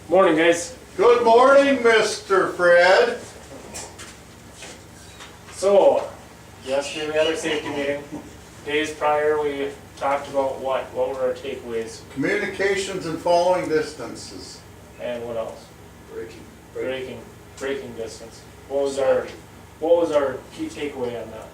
Morning, guys. Good morning, Mr. Fred. So, yesterday we had our safety meeting. Days prior, we talked about what were our takeaways, Communications and following distances. and what else? Braking. Braking distance. What was our key takeaway on that?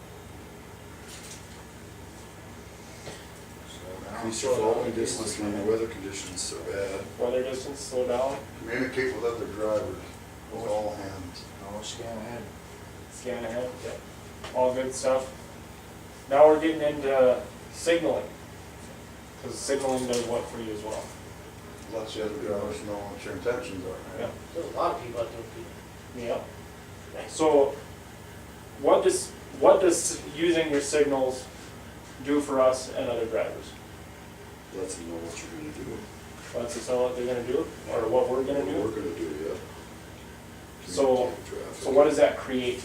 Increase your following distance when the weather conditions are bad. Weather distance, slow down, Communicate with other drivers, with all hands. Scan ahead. scan ahead, yep. All good stuff. Now we're getting into signaling. Because signaling does what for you as well? Let the other drivers know what your intentions are. Yeah. There's a lot of people out there. Yeah. So, what does using your signals do for us and other drivers? Lets them know what you're gonna do. Lets us know what they're gonna do, or what we're gonna What we're do? gonna do, yeah. So, Communicate with traffic. so what does that create?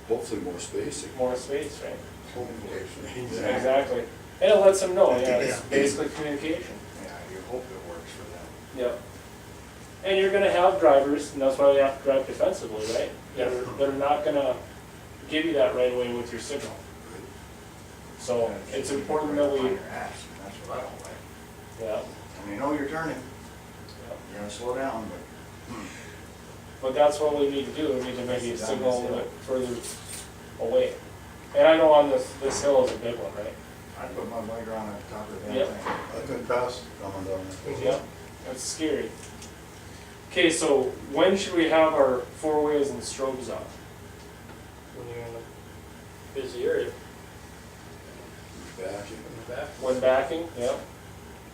Hopefully more space. More space, right? Communication. Exactly. And it lets them know, yeah, it's basically communication. Yeah, you hope it works for them. Yep. And you're gonna have drivers, and that's why you have to drive defensively, right? That are not gonna give you that right away with your signal. So, Yeah, it's you important can that put it we, on your ass, and that's what I don't like. yeah. And you know you're turning, you're gonna slow down, but But that's what we need to do, we need to maybe signal a little bit further away. And I know on this hill is a big one, right? I'd put my bike around at the top of the Yep. damn thing. I've been past coming down there. Yep, that's scary. Okay, so when should we have our four ways and strobes on? When you're in a busy area, Back in the back. When backing, yep.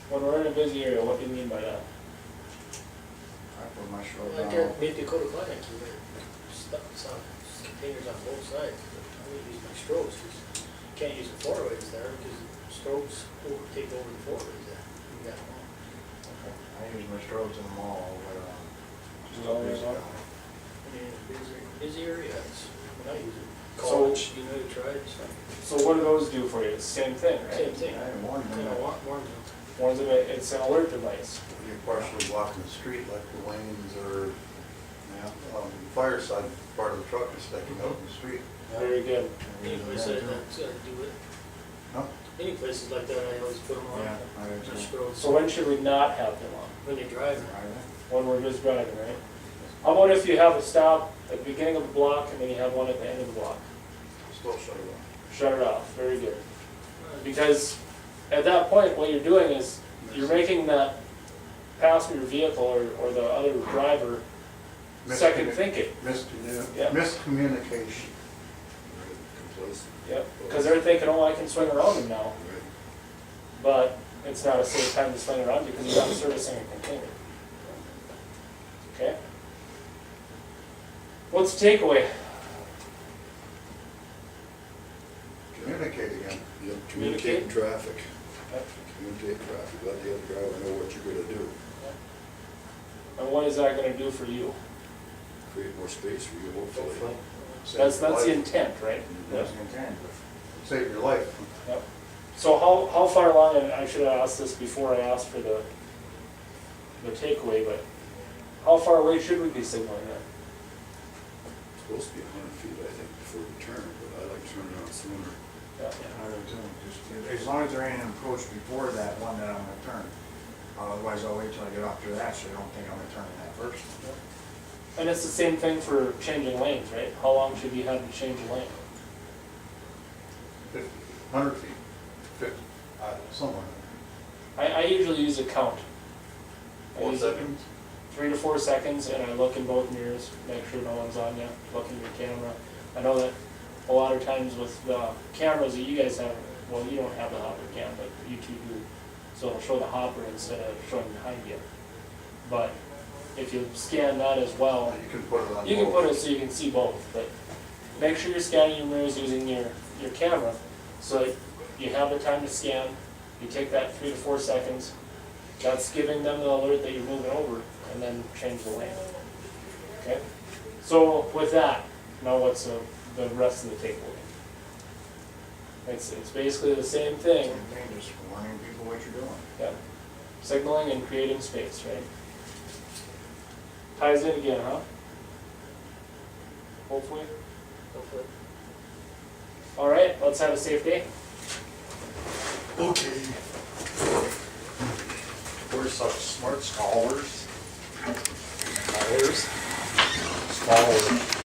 When we're in a busy area, what do you mean by that? I put my strobe Like there down. at Mid-Dakota Clinic, you got stuff, some containers on both sides. I would use my strobes, because you can't use the four-ways there, because strobes will take over the four-ways there. You got one. I use my strobes in the mall, but, Just always on? When you're in a busy area, that's when I use it. So- College, you know, you try it, so. So what do those do for you? It's the same thing, Same right? thing. I warned them. Kind of warm them. One's it's an alert device. You're partially blocking the street like the lanes or Yeah. fireside part of the truck is sticking out in the street. Very good. Any place like that's gotta do it. Huh? Any places like that, I always put them on. Yeah, I do too. Just strobes. So when should we not have them on? When you're driving. When we're just driving, right? How about if you have a stop at the beginning of the block and then you have one at the end of the block? Still shut it off. Shut it off, very good. Because at that point, what you're doing is you're making that passenger vehicle or the other driver second thinking. Yeah. Miscommunication. complacent. Yep, because they're thinking, oh, I can swing around him now, Right. but it's not a safe time to swing around because you're not servicing a container. Okay? What's the takeaway? Communicate again. Yep, Communicate? communicate in traffic. Yep. Communicate in traffic, let the other driver know what you're gonna do. And what is that gonna do for you? Create more space for you, hopefully. That's the life. intent, right? That's intent. Save your life. Yep. So how far along, and I should have asked this before I asked for the takeaway, but how far away should we be signaling then? It's supposed to be 100 feet, I think, before you turn, but I like to turn around sooner. Yeah. I do too. Just, as long as there ain't an approach before that one that I'm gonna turn. Otherwise, I'll wait till I get off to that, so you don't think I'm gonna turn in that first. And it's the same thing for changing lanes, right? How long should you have to change a lane? 50, 100 feet, 50, somewhere. I usually use a count. I 4 use it seconds. 3 to 4 seconds, and I look in both mirrors, make sure no one's on you, look in your camera. I know that a lot of times with the cameras that you guys have, well, you don't have the hopper cam, but you two do. So it'll show the hopper instead of showing behind you. But if you scan that as well, You can put it on. you can both. put it so you can see both, but make sure you're scanning your mirrors using your camera, so that you have the time to scan, you take that 3 to 4 seconds, that's giving them the alert that you're moving over, and then change the lane. Okay? So with that, now what's the rest of the takeaway? It's basically the same thing, Same thing, just warning people what you're doing. yeah. Signaling and creating space, right? ties in again, huh? Hopefully. Hopefully. All right, let's have a safe day. Okay. We're such smart scholars. Hours. Scholars.